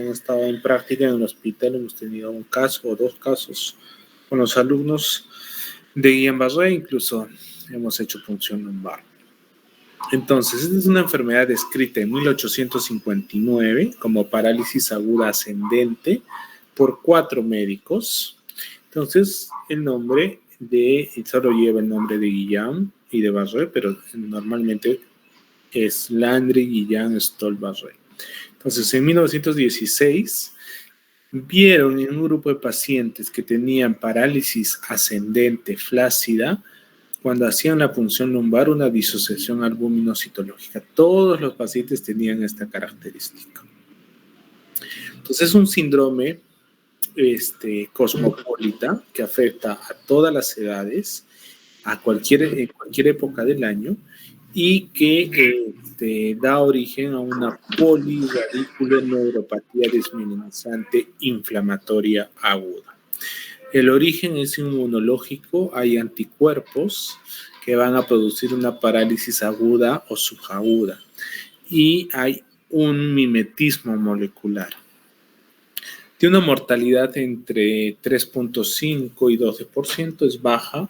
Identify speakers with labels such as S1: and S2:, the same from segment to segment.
S1: han estado en práctica en el hospital, hemos tenido un caso o dos casos con los alumnos de Guillain-Barré, incluso hemos hecho punción lumbar. Entonces, esta es una enfermedad descrita en 1859 como parálisis aguda ascendente por 4 médicos. Entonces, el nombre solo lleva el nombre de Guillain y de Barré, pero normalmente es Landry Guillain Stoll Barré. Entonces, en 1916 vieron en un grupo de pacientes que tenían parálisis ascendente flácida, cuando hacían la punción lumbar, una disociación albuminocitológica. Todos los pacientes tenían esta característica. Entonces, es un síndrome cosmopolita que afecta a todas las edades, en cualquier época del año, y que da origen a una poliradiculoneuropatía desmielinizante inflamatoria aguda. El origen es inmunológico, hay anticuerpos que van a producir una parálisis aguda o subaguda, y hay un mimetismo molecular. Tiene una mortalidad entre 3.5 y 12%, es baja.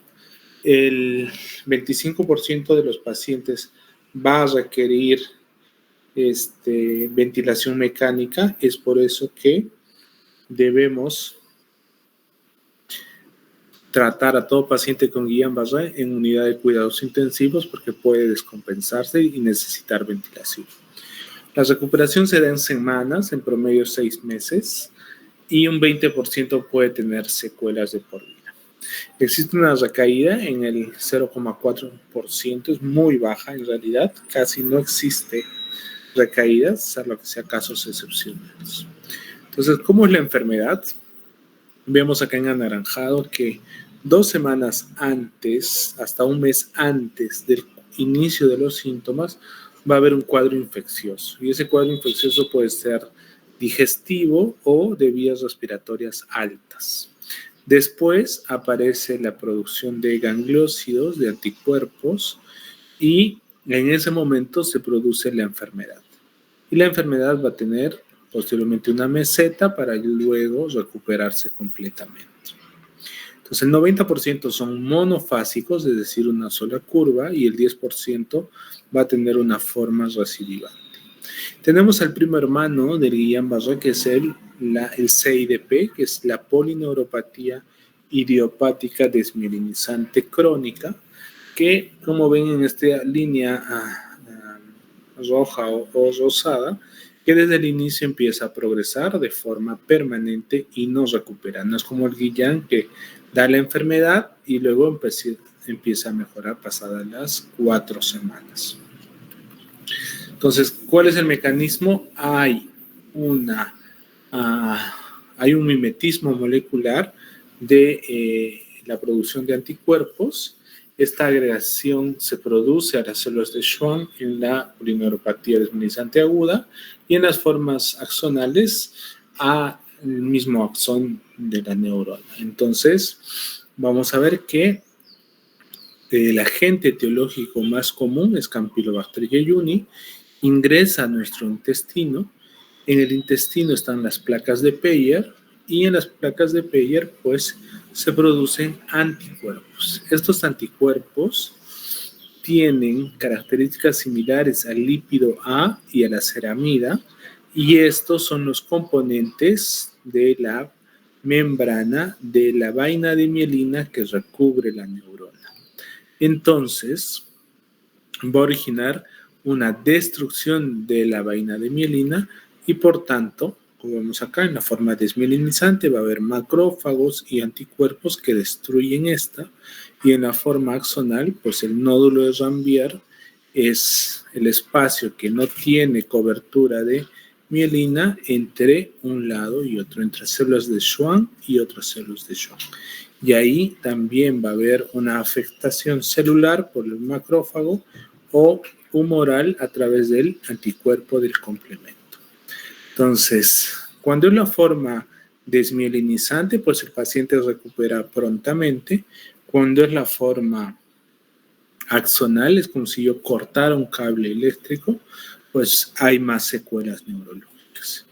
S1: El 25% de los pacientes va a requerir ventilación mecánica. Es por eso que debemos tratar a todo paciente con Guillain-Barré en unidad de cuidados intensivos porque puede descompensarse y necesitar ventilación. La recuperación se da en semanas, en promedio 6 meses, y un 20% puede tener secuelas de por vida. Existe una recaída en el 0,4%, es muy baja en realidad, casi no existe recaídas, salvo que sea casos excepcionales. Entonces, ¿cómo es la enfermedad? Vemos acá en anaranjado que 2 semanas antes, hasta un mes antes del inicio de los síntomas, va a haber un cuadro infeccioso. Y ese cuadro infeccioso puede ser digestivo o de vías respiratorias altas. Después aparece la producción de gangliósidos, de anticuerpos, y en ese momento se produce la enfermedad. Y la enfermedad va a tener posteriormente una meseta para luego recuperarse completamente. Entonces, el 90% son monofásicos, es decir, una sola curva, y el 10% va a tener una forma recidivante. Tenemos al primo hermano del Guillain-Barré, que es el CIDP, que es la polineuropatía idiopática desmielinizante crónica, que, como ven en esta línea roja o rosada, que desde el inicio empieza a progresar de forma permanente y no recupera. No es como el Guillain, que da la enfermedad y luego empieza a mejorar pasadas las 4 semanas. Entonces, ¿cuál es el mecanismo? Hay un mimetismo molecular de la producción de anticuerpos. Esta agregación se produce a las células de Schwann en la polineuropatía desmielinizante aguda y en las formas axonales al mismo axón de la neurona. Entonces, vamos a ver que el agente etiológico más común es Campylobacter jejuni, ingresa a nuestro intestino. En el intestino están las placas de Peyer y en las placas de Peyer pues se producen anticuerpos. Estos anticuerpos tienen características similares al lípido A y a la ceramida, y estos son los componentes de la membrana de la vaina de mielina que recubre la neurona. Entonces, va a originar una destrucción de la vaina de mielina y, por tanto, como vemos acá, en la forma desmielinizante va a haber macrófagos y anticuerpos que destruyen esta, y en la forma axonal, pues el nódulo de Ranvier es el espacio que no tiene cobertura de mielina entre un lado y otro, entre células de Schwann y otras células de Schwann. Y ahí también va a haber una afectación celular por el macrófago o humoral a través del anticuerpo del complemento. Entonces, cuando es la forma desmielinizante, pues el paciente recupera prontamente. Cuando es la forma axonal, es como si yo cortara un cable eléctrico, pues hay más secuelas neurológicas.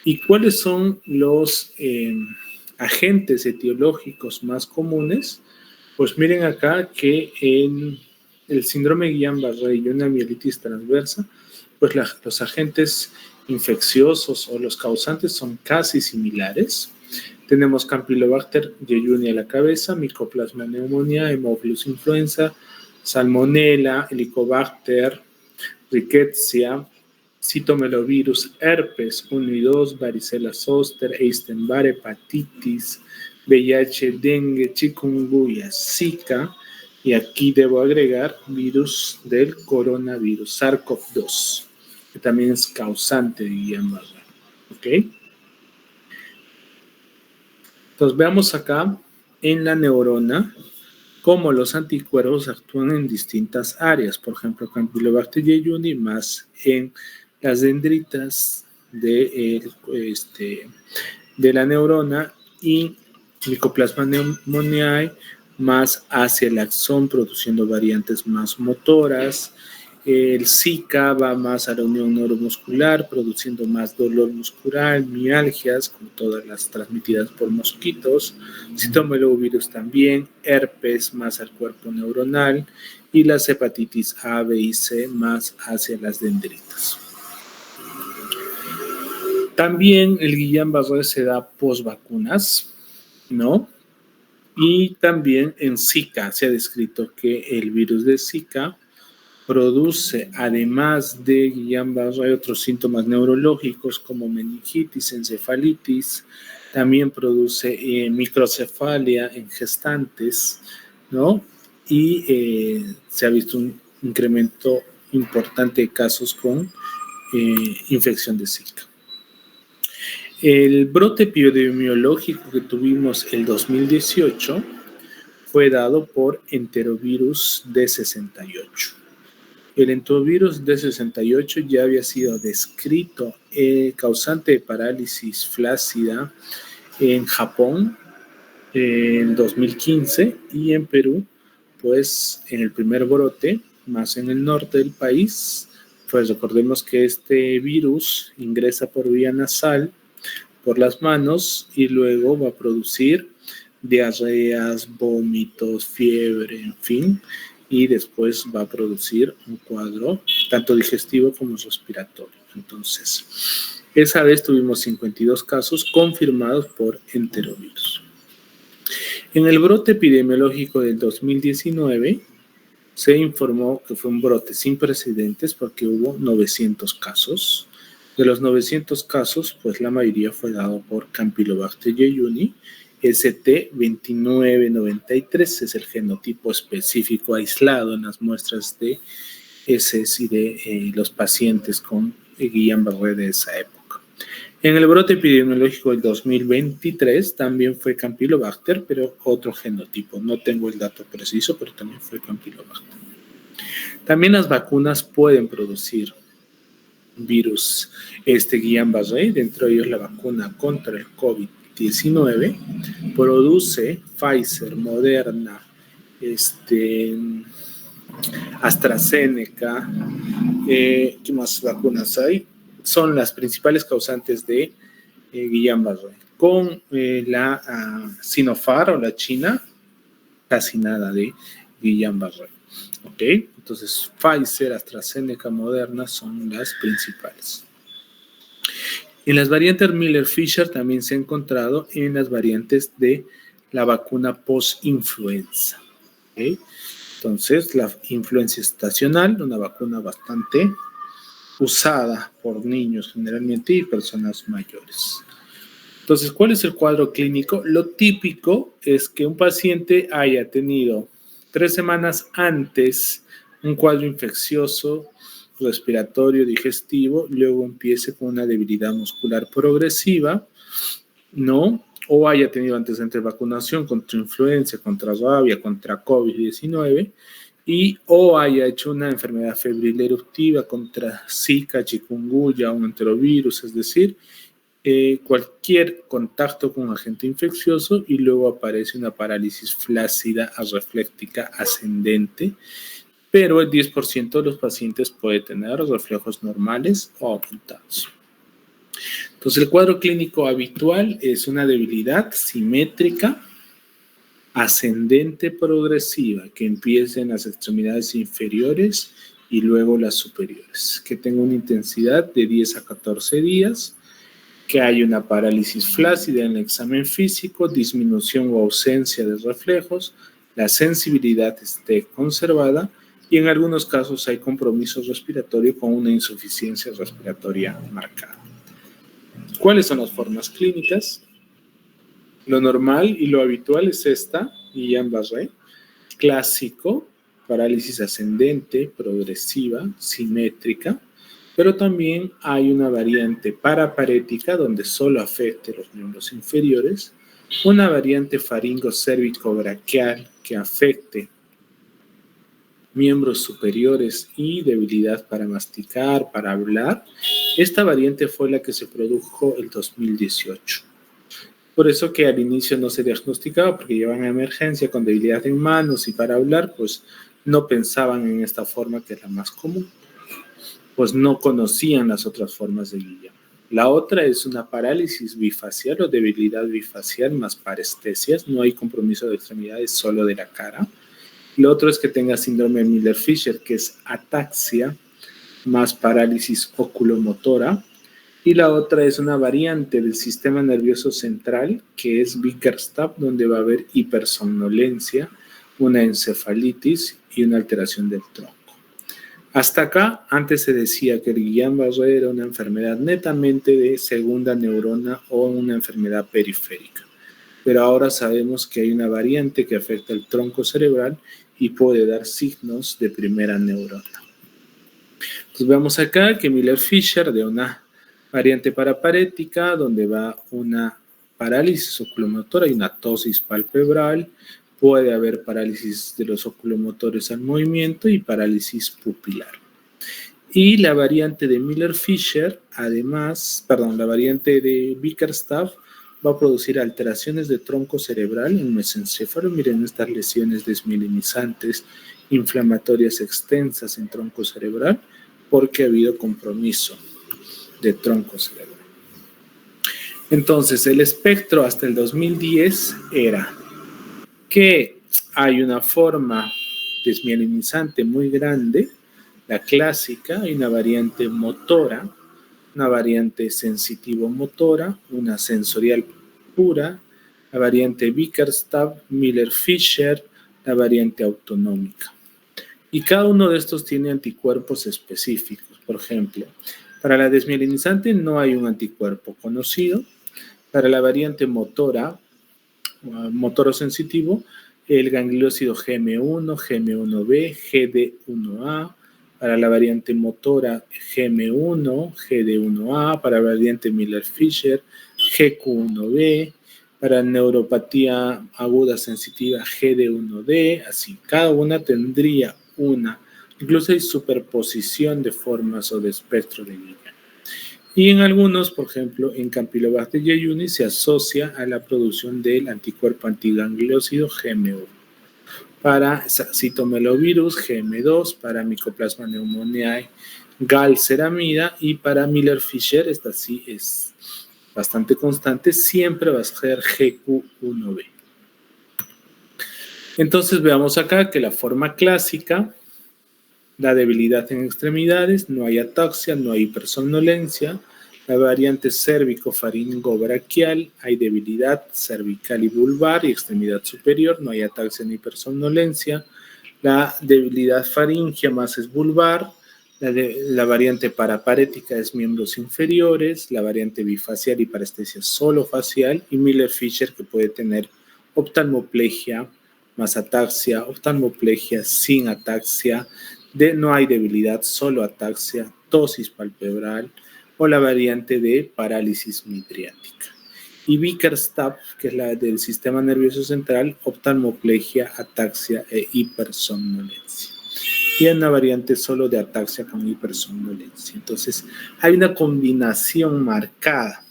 S1: ¿Y cuáles son los agentes etiológicos más comunes? Pues miren acá que en el síndrome Guillain-Barré y una mielitis transversa, pues los agentes infecciosos o los causantes son casi similares. Tenemos Campylobacter jejuni a la cabeza, Mycoplasma pneumoniae, Haemophilus influenza, Salmonella, Helicobacter, Rickettsia, citomelovirus, herpes 1 y 2, varicela zoster, Epstein-Barr, hepatitis, VIH, dengue, chikungunya, Zika, y aquí debo agregar virus del coronavirus, SARS-CoV-2, que también es causante de Guillain-Barré. ¿Ok? Entonces veamos acá en la neurona cómo los anticuerpos actúan en distintas áreas. Por ejemplo, Campylobacter jejuni más en las dendritas de la neurona y Mycoplasma pneumoniae más hacia el axón, produciendo variantes más motoras. El Zika va más a la unión neuromuscular, produciendo más dolor muscular, mialgias, como todas las transmitidas por mosquitos, citomelovirus también, herpes más al cuerpo neuronal y las hepatitis A, B y C más hacia las dendritas. También el Guillain-Barré se da post-vacunas, ¿no? Y también en Zika se ha descrito que el virus de Zika produce, además de Guillain-Barré, otros síntomas neurológicos como meningitis, encefalitis, también produce microcefalia en gestantes, ¿no? Y se ha visto un incremento importante de casos con infección de Zika. El brote epidemiológico que tuvimos el 2018 fue dado por enterovirus D68. El enterovirus D68 ya había sido descrito causante de parálisis flácida en Japón en 2015 y en Perú, pues en el primer brote, más en el norte del país, pues recordemos que este virus ingresa por vía nasal, por las manos y luego va a producir diarreas, vómitos, fiebre, en fin, y después va a producir un cuadro tanto digestivo como respiratorio. Entonces, esa vez tuvimos 52 casos confirmados por enterovirus. En el brote epidemiológico del 2019 se informó que fue un brote sin precedentes porque hubo 900 casos. De los 900 casos, pues la mayoría fue dado por Campylobacter jejuni. ST2993 es el genotipo específico aislado en las muestras de heces y de los pacientes con Guillain-Barré de esa época. En el brote epidemiológico del 2023 también fue Campylobacter, pero otro genotipo. No tengo el dato preciso, pero también fue Campylobacter. También las vacunas pueden producir virus Guillain-Barré, dentro de ellos la vacuna contra el COVID-19, produce Pfizer, Moderna, AstraZeneca, ¿qué más vacunas hay? Son las principales causantes de Guillain-Barré. Con la Sinopharm o la China, casi nada de Guillain-Barré. ¿Ok? Entonces, Pfizer, AstraZeneca, Moderna son las principales. En las variantes Miller-Fisher también se ha encontrado en las variantes de la vacuna post-influenza. ¿Ok? Entonces, la influenza estacional, una vacuna bastante usada por niños generalmente y personas mayores. Entonces, ¿cuál es el cuadro clínico? Lo típico es que un paciente haya tenido 3 semanas antes un cuadro infeccioso, respiratorio, digestivo, luego empiece con una debilidad muscular progresiva, ¿no? O haya tenido antecedentes de vacunación contra influenza, contra rabia, contra COVID-19, y o haya hecho una enfermedad febril eruptiva contra Zika, chikungunya, un enterovirus, es decir, cualquier contacto con un agente infeccioso y luego aparece una parálisis flácida arrefléctica ascendente, pero el 10% de los pacientes puede tener reflejos normales o aumentados. Entonces, el cuadro clínico habitual es una debilidad simétrica, ascendente progresiva, que empieza en las extremidades inferiores y luego las superiores, que tenga una intensidad de 10 a 14 días, que hay una parálisis flácida en el examen físico, disminución o ausencia de reflejos, la sensibilidad esté conservada y en algunos casos hay compromiso respiratorio con una insuficiencia respiratoria marcada. ¿Cuáles son las formas clínicas? Lo normal y lo habitual es esta, Guillain-Barré, clásico, parálisis ascendente, progresiva, simétrica, pero también hay una variante paraparética donde solo afecte los miembros inferiores, una variante faringo-cérvico-braquial que afecte miembros superiores y debilidad para masticar, para hablar. Esta variante fue la que se produjo el 2018. Por eso que al inicio no se diagnosticaba, porque llevan a emergencia con debilidad en manos y para hablar, pues no pensaban en esta forma que es la más común. Pues no conocían las otras formas de Guillain. La otra es una parálisis bifacial o debilidad bifacial más parestesias. No hay compromiso de extremidades, solo de la cara. Lo otro es que tenga síndrome de Miller-Fisher, que es ataxia más parálisis oculomotora. Y la otra es una variante del sistema nervioso central, que es Bickerstaff, donde va a haber hipersomnolencia, una encefalitis y una alteración del tronco. Hasta acá, antes se decía que el Guillain-Barré era una enfermedad netamente de segunda neurona o una enfermedad periférica. Pero ahora sabemos que hay una variante que afecta el tronco cerebral y puede dar signos de primera neurona. Entonces vemos acá que Miller-Fisher de una variante paraparética donde va una parálisis oculomotora y una ptosis palpebral. Puede haber parálisis de los oculomotores al movimiento y parálisis pupilar. Y la variante de Miller-Fisher, la variante de Bickerstaff va a producir alteraciones de tronco cerebral en mesencéfalo. Miren estas lesiones desmielinizantes, inflamatorias extensas en tronco cerebral, porque ha habido compromiso de tronco cerebral. Entonces, el espectro hasta el 2010 era que hay una forma desmielinizante muy grande, la clásica, hay una variante motora, una variante sensitivo-motora, una sensorial pura, la variante Bickerstaff, Miller-Fisher, la variante autonómica. Y cada uno de estos tiene anticuerpos específicos. Por ejemplo, para la desmielinizante no hay un anticuerpo conocido. Para la variante motora, motoro-sensitivo, el gangliósido GM1, GM1B, GD1A, para la variante motora GM1, GD1A, para la variante Miller-Fisher, GQ1B, para neuropatía aguda sensitiva GD1D, así, cada una tendría una, incluso hay superposición de formas o de espectro de Guillain. Y en algunos, por ejemplo, en Campylobacter jejuni se asocia a la producción del anticuerpo antigangliósido GM1. Para citomelovirus GM2, para Mycoplasma pneumoniae galceramida y para Miller-Fisher, esta sí es bastante constante, siempre va a ser GQ1B. Entonces veamos acá que la forma clásica, la debilidad en extremidades, no hay ataxia, no hay hipersomnolencia. La variante cérvico-faringo-braquial, hay debilidad cervical y vulvar y extremidad superior, no hay ataxia ni hipersomnolencia. La debilidad faringia más es vulvar. La variante paraparética es miembros inferiores. La variante bifacial y parestesia solo facial. Y Miller-Fisher, que puede tener oftalmoplegia más ataxia, oftalmoplegia sin ataxia, no hay debilidad, solo ataxia, ptosis palpebral, o la variante de parálisis midriática. Y Bickerstaff, que es la del sistema nervioso central, oftalmoplegia, ataxia e hipersomnolencia. Y hay una variante solo de ataxia con hipersomnolencia. Entonces, hay una combinación marcada.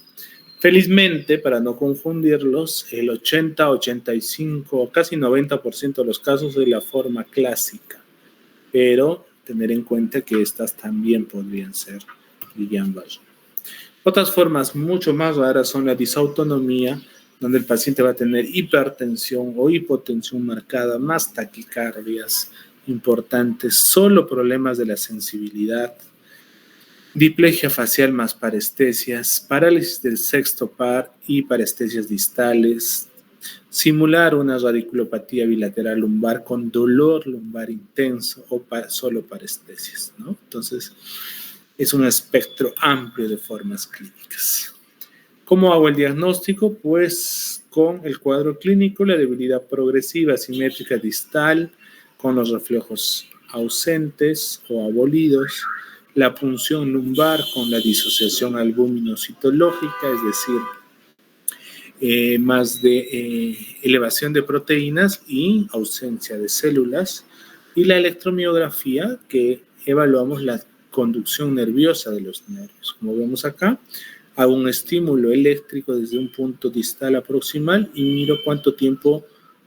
S1: Felizmente, para no confundirlos, el 80, 85, casi 90% de los casos de la forma clásica. Pero tener en cuenta que estas también podrían ser Guillain-Barré. Otras formas mucho más raras son la disautonomía, donde el paciente va a tener hipertensión o hipotensión marcada, más taquicardias importantes, solo problemas de la sensibilidad, diplegia facial más parestesias, parálisis del sexto par y parestesias distales, simular una radiculopatía bilateral lumbar con dolor lumbar intenso o solo parestesias, ¿no? Entonces, es un espectro amplio de formas clínicas. ¿Cómo hago el diagnóstico? Pues con el cuadro clínico, la debilidad progresiva simétrica distal, con los reflejos ausentes o abolidos, la punción lumbar con la disociación albúmino-citológica, es decir, más de elevación de proteínas y ausencia de células, y la electromiografía, que evaluamos la conducción nerviosa de los nervios. Como vemos acá, hago un estímulo eléctrico desde un punto distal proximal y miro cuánto tiempo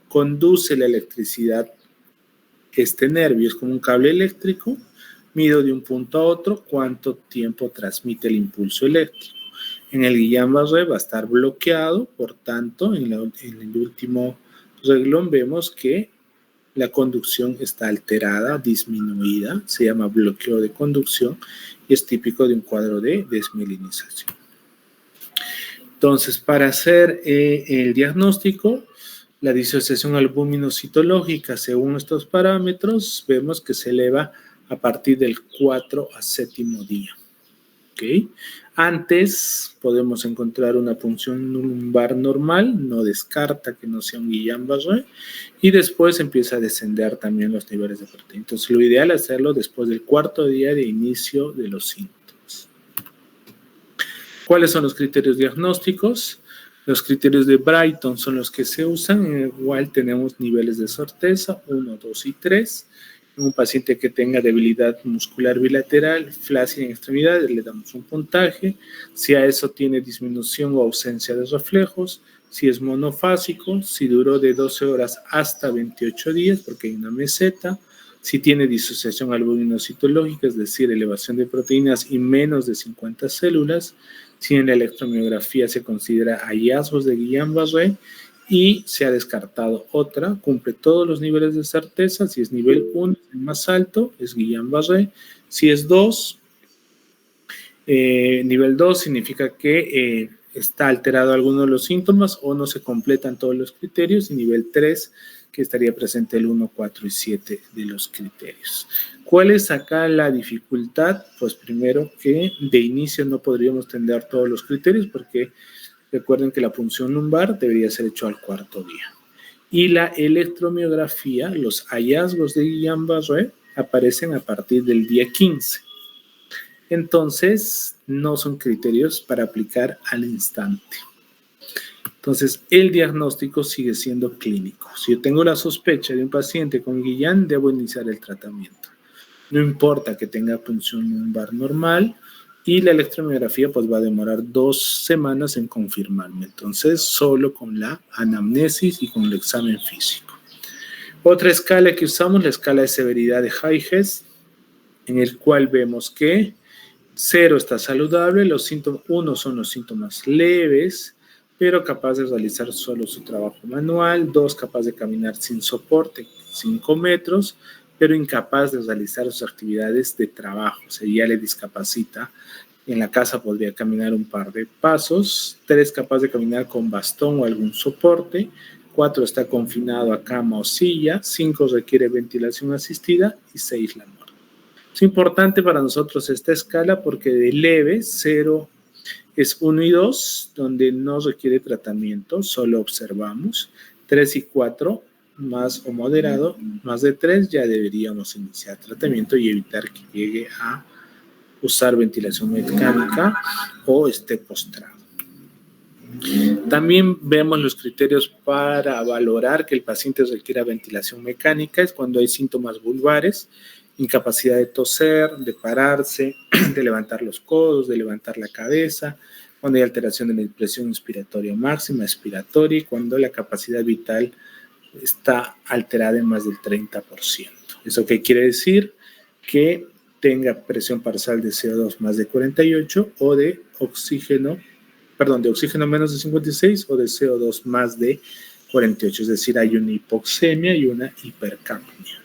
S1: conduce la electricidad este nervio. Es como un cable eléctrico, mido de un punto a otro cuánto tiempo transmite el impulso eléctrico. En el Guillain-Barré va a estar bloqueado, por tanto, en el último renglón vemos que la conducción está alterada, disminuida, se llama bloqueo de conducción y es típico de un cuadro de desmielinización. Entonces, para hacer el diagnóstico, la disociación albúmino-citológica, según estos parámetros, vemos que se eleva a partir del 4 a 7º día. ¿Okay? Antes podemos encontrar una punción lumbar normal, no descarta que no sea un Guillain-Barré, y después empieza a descender también los niveles de proteína. Entonces, lo ideal es hacerlo después del 4º día de inicio de los síntomas. ¿Cuáles son los criterios diagnósticos? Los criterios de Brighton son los que se usan, en el cual tenemos niveles de certeza, 1, 2 y 3. En un paciente que tenga debilidad muscular bilateral, flácida en extremidades, le damos un puntaje. Si a eso tiene disminución o ausencia de reflejos, si es monofásico, si duró de 12 horas hasta 28 días, porque hay una meseta, si tiene disociación albúmino-citológica, es decir, elevación de proteínas y menos de 50 células, si en la electromiografía se considera hallazgos de Guillain-Barré y se ha descartado otra, cumple todos los niveles de certeza. Si es nivel 1, el más alto, es Guillain-Barré. Si es 2, nivel 2 significa que está alterado alguno de los síntomas o no se completan todos los criterios, y nivel 3, que estaría presente el 1, 4 y 7 de los criterios. ¿Cuál es acá la dificultad? Pues primero que de inicio no podríamos tener todos los criterios, porque recuerden que la punción lumbar debería ser hecho al 4º día. Y la electromiografía, los hallazgos de Guillain-Barré aparecen a partir del día 15. Entonces, no son criterios para aplicar al instante. Entonces, el diagnóstico sigue siendo clínico. Si yo tengo la sospecha de un paciente con Guillain, debo iniciar el tratamiento. No importa que tenga punción lumbar normal, y la electromiografía pues va a demorar 2 semanas en confirmarme. Entonces, solo con la anamnesis y con el examen físico. Otra escala que usamos, la escala de severidad de Hayes, en el cual vemos que 0 está saludable, los síntomas, 1 son los síntomas leves, pero capaz de realizar solo su trabajo manual, 2 capaz de caminar sin soporte, 5 metros, pero incapaz de realizar sus actividades de trabajo, o sea, ya le discapacita. En la casa podría caminar un par de pasos, 3 capaz de caminar con bastón o algún soporte, 4 está confinado a cama o silla, 5 requiere ventilación asistida y 6 la muerte. Es importante para nosotros esta escala porque de leve, 0 es 1 y 2, donde no requiere tratamiento, solo observamos. 3 y 4, más o moderado, más de 3 ya deberíamos iniciar tratamiento y evitar que llegue a usar ventilación mecánica o esté postrado. También vemos los criterios para valorar que el paciente requiera ventilación mecánica, es cuando hay síntomas vulvares, incapacidad de toser, de pararse, de levantar los codos, de levantar la cabeza, cuando hay alteración de la presión inspiratoria máxima, expiratoria, y cuando la capacidad vital está alterada en más del 30%. ¿Eso qué quiere decir? Que tenga presión parcial de CO2 más de 48 o de oxígeno menos de 56 o de CO2 más de 48, es decir, hay una hipoxemia y una hipercapnia.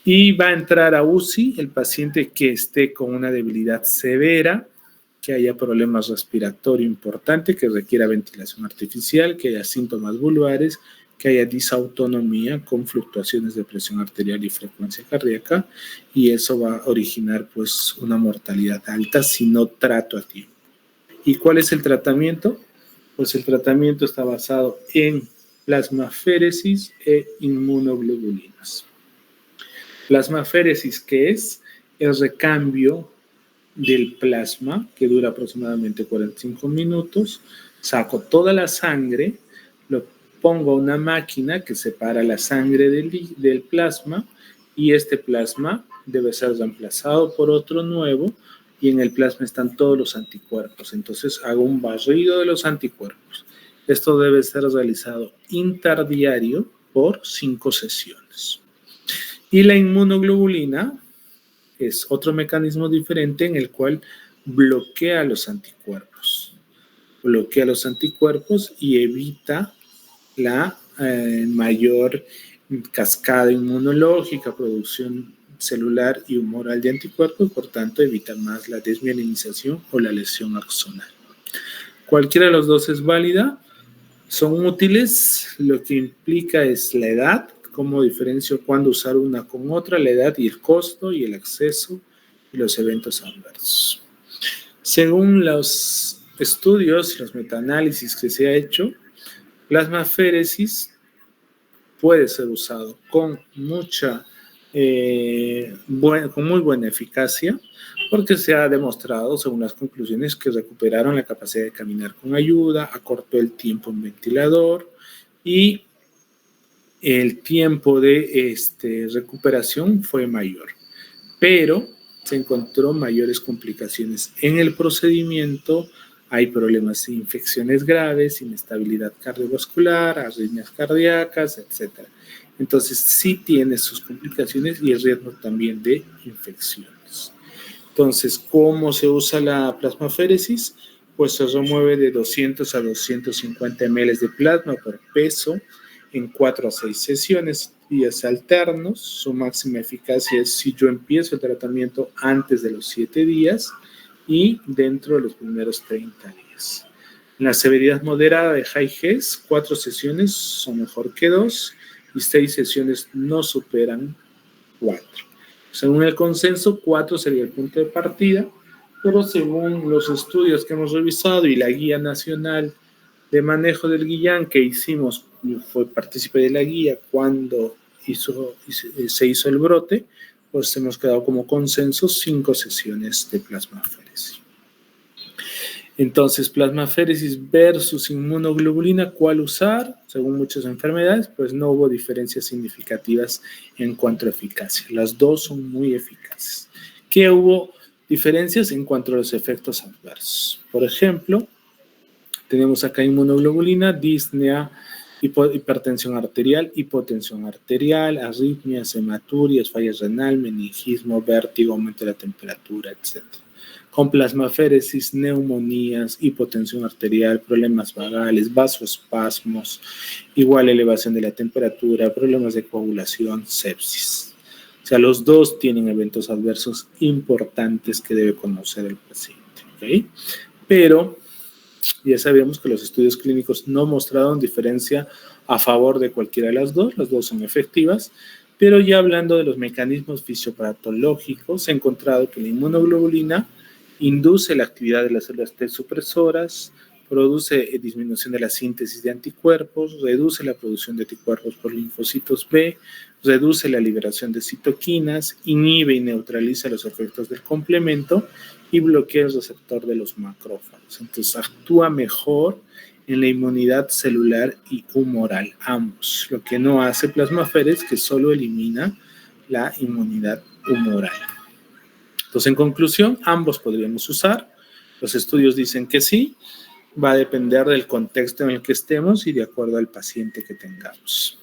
S1: Y va a entrar a UCI el paciente que esté con una debilidad severa, que haya problemas respiratorios importantes, que requiera ventilación artificial, que haya síntomas vulvares, que haya disautonomía con fluctuaciones de presión arterial y frecuencia cardíaca, y eso va a originar pues una mortalidad alta si no trato a tiempo. ¿Y cuál es el tratamiento? Pues el tratamiento está basado en plasmaféresis e inmunoglobulinas. Plasmaféresis, que es el recambio del plasma, que dura aproximadamente 45 minutos, saco toda la sangre, lo pongo a una máquina que separa la sangre del plasma, y este plasma debe ser reemplazado por otro nuevo, y en el plasma están todos los anticuerpos. Entonces hago un barrido de los anticuerpos. Esto debe ser realizado interdiario por 5 sesiones. Y la inmunoglobulina es otro mecanismo diferente en el cual bloquea los anticuerpos. Bloquea los anticuerpos y evita la mayor cascada inmunológica, producción celular y humoral de anticuerpos, por tanto evita más la desmielinización o la lesión axonal. Cualquiera de los dos es válida, son útiles, lo que implica es la edad, cómo diferencio cuándo usar una con otra, la edad y el costo y el acceso y los eventos adversos. Según los estudios y los metaanálisis que se ha hecho, plasmaféresis puede ser usado con muy buena eficacia, porque se ha demostrado, según las conclusiones, que recuperaron la capacidad de caminar con ayuda, acortó el tiempo en ventilador y el tiempo de recuperación fue mayor, pero se encontró mayores complicaciones en el procedimiento. Hay problemas de infecciones graves, inestabilidad cardiovascular, arritmias cardíacas, etc. Entonces sí tiene sus complicaciones y el riesgo también de infecciones. Entonces, ¿cómo se usa la plasmaféresis? Pues se remueve de 200 a 250 ml de plasma por peso en 4 a 6 sesiones, días alternos. Su máxima eficacia es si yo empiezo el tratamiento antes de los 7 días y dentro de los primeros 30 días. En la severidad moderada de high GES, 4 sesiones son mejor que 2 y 6 sesiones no superan 4. Según el consenso, 4 sería el punto de partida, pero según los estudios que hemos revisado y la guía nacional de manejo del Guillain que hicimos, participé de la guía cuando se hizo el brote, pues hemos quedado como consenso 5 sesiones de plasmaféresis. Entonces, plasmaféresis versus inmunoglobulina, ¿cuál usar? Según muchas enfermedades, pues no hubo diferencias significativas en cuanto a eficacia. Las dos son muy eficaces. ¿Qué hubo diferencias en cuanto a los efectos adversos? Por ejemplo, tenemos acá inmunoglobulina, disnea, hipertensión arterial, hipotensión arterial, arritmias, hematurias, falla renal, meningismo, vértigo, aumento de la temperatura, etc. Con plasmaféresis, neumonías, hipotensión arterial, problemas vagales, vasoespasmos, igual elevación de la temperatura, problemas de coagulación, sepsis. O sea, los dos tienen eventos adversos importantes que debe conocer el paciente, ¿ok? Pero ya sabemos que los estudios clínicos no mostraron diferencia a favor de cualquiera de las dos son efectivas, pero ya hablando de los mecanismos fisiopatológicos, se ha encontrado que la inmunoglobulina induce la actividad de las células T supresoras, produce disminución de la síntesis de anticuerpos, reduce la producción de anticuerpos por linfocitos B, reduce la liberación de citoquinas, inhibe y neutraliza los efectos del complemento y bloquea el receptor de los macrófagos. Entonces actúa mejor en la inmunidad celular y humoral, ambos. Lo que no hace plasmaféresis, que solo elimina la inmunidad humoral. Entonces, en conclusión, ambos podríamos usar. Los estudios dicen que sí. Va a depender del contexto en el que estemos y de acuerdo al paciente que tengamos.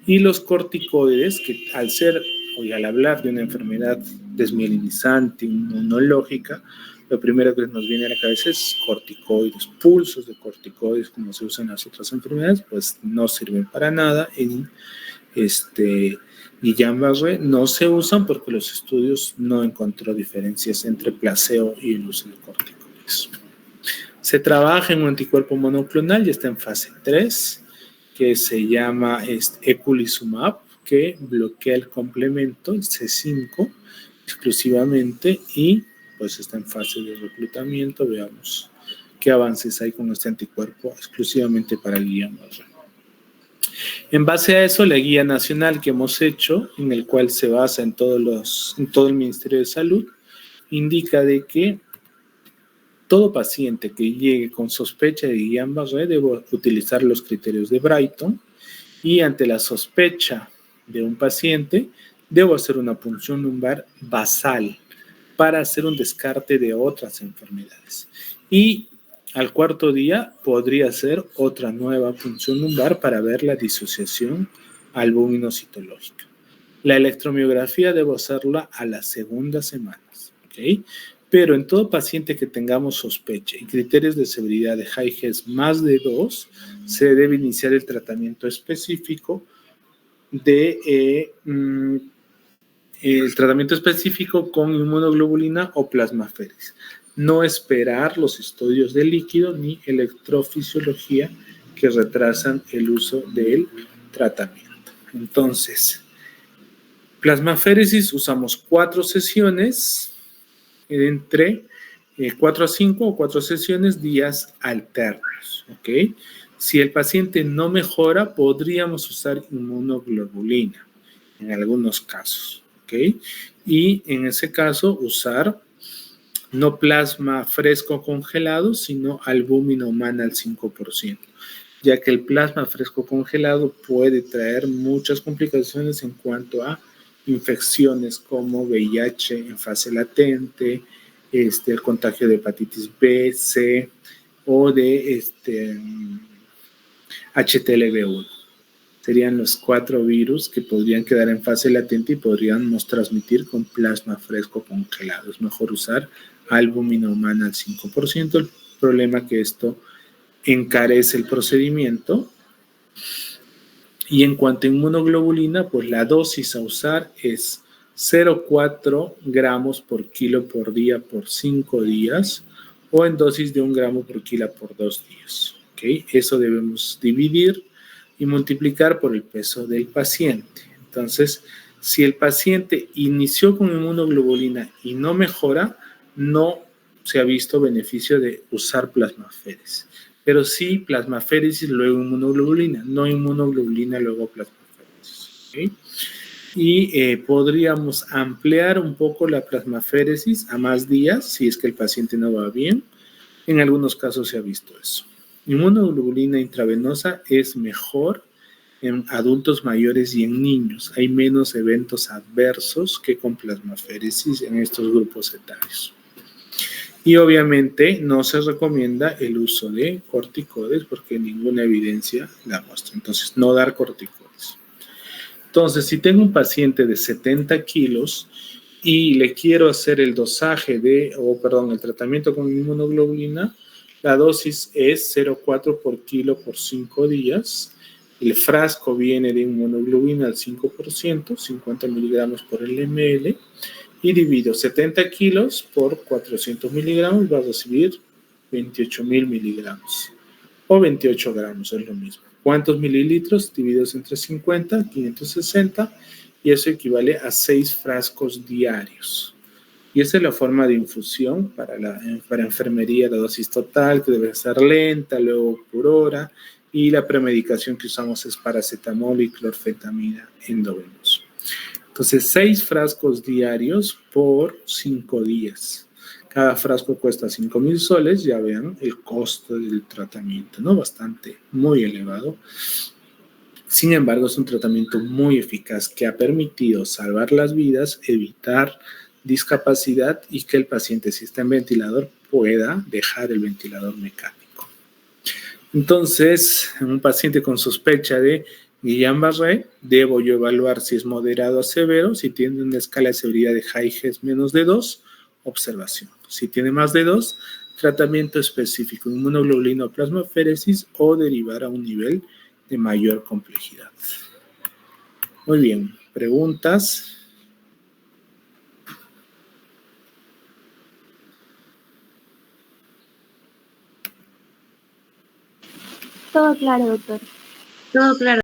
S1: Y los corticoides, que al ser y al hablar de una enfermedad desmielinizante, inmunológica, lo primero que nos viene a la cabeza es corticoides, pulsos de corticoides, como se usan en las otras enfermedades, pues no sirven para nada. En Guillain-Barré no se usan porque los estudios no encontró diferencias entre placebo y el uso de corticoides. Se trabaja en un anticuerpo monoclonal, ya está en fase 3, que se llama eculizumab, que bloquea el complemento, el C5, exclusivamente, y pues está en fase de reclutamiento. Veamos qué avances hay con este anticuerpo exclusivamente para Guillain-Barré. En base a eso, la guía nacional que hemos hecho, en el cual se basa en todo el Ministerio de Salud, indica de que todo paciente que llegue con sospecha de Guillain-Barré debe utilizar los criterios de Brighton, y ante la sospecha de un paciente debo hacer una punción lumbar basal para hacer un descarte de otras enfermedades. Y al cuarto día podría hacer otra nueva punción lumbar para ver la disociación albúmino-citológica. La electromiografía debo hacerla a las segundas semanas, ¿ok? Pero en todo paciente que tengamos sospecha y criterios de severidad de High-Hes más de 2, se debe iniciar el tratamiento específico con inmunoglobulina o plasmaféresis. No esperar los estudios de líquido ni electrofisiología que retrasan el uso del tratamiento. Entonces, plasmaféresis usamos 4 sesiones entre 4 a 5 o 4 sesiones, días alternos, ¿ok? Si el paciente no mejora, podríamos usar inmunoglobulina en algunos casos, ¿ok? Y en ese caso usar no plasma fresco congelado, sino albúmina humana al 5%, ya que el plasma fresco congelado puede traer muchas complicaciones en cuanto a infecciones como VIH en fase latente, el contagio de hepatitis B, C o de HTLV1. Serían los 4 virus que podrían quedar en fase latente y podríamos transmitir con plasma fresco congelado. Es mejor usar albúmina humana al 5%. El problema es que esto encarece el procedimiento. Y en cuanto a inmunoglobulina, pues la dosis a usar es 0,4 gramos por kilo por día por 5 días o en dosis de 1 gramo por kilo por 2 días. ¿Okay? Eso debemos dividir y multiplicar por el peso del paciente. Entonces, si el paciente inició con inmunoglobulina y no mejora, no se ha visto beneficio de usar plasmaféresis. Pero sí plasmaféresis, luego inmunoglobulina, no inmunoglobulina, luego plasmaféresis. ¿Okay? Y podríamos ampliar un poco la plasmaféresis a más días si es que el paciente no va bien. En algunos casos se ha visto eso. Inmunoglobulina intravenosa es mejor en adultos mayores y en niños. Hay menos eventos adversos que con plasmaféresis en estos grupos etarios. Y obviamente no se recomienda el uso de corticoides porque ninguna evidencia la muestra. Entonces, no dar corticoides. Entonces, si tengo un paciente de 70 kilos y le quiero hacer el el tratamiento con inmunoglobulina, la dosis es 0,4 por kilo por 5 días. El frasco viene de inmunoglobulina al 5%, 50 miligramos por el ml, y divido 70 kilos por 400 miligramos, va a recibir 28.000 miligramos, o 28 gramos, es lo mismo. ¿Cuántos mililitros? Divididos entre 50, 560, y eso equivale a 6 frascos diarios. Y esa es la forma de infusión para enfermería, la dosis total, que debe ser lenta, luego por hora, y la premedicación que usamos es paracetamol y clorfetamina endovenoso. Entonces, 6 frascos diarios por 5 días. Cada frasco cuesta 5,000 soles, ya vean el costo del tratamiento, ¿no? Muy elevado. Sin embargo, es un tratamiento muy eficaz que ha permitido salvar las vidas, evitar discapacidad y que el paciente, si está en ventilador, pueda dejar el ventilador mecánico. Entonces, en un paciente con sospecha de Guillain-Barré, debo yo evaluar si es moderado o severo. Si tiene una escala de severidad de Higgs menos de 2, observación. Si tiene más de 2, tratamiento específico, inmunoglobulina o plasmaféresis o derivar a un nivel de mayor complejidad. Muy bien, preguntas.
S2: Todo claro, doctor.
S3: Todo claro.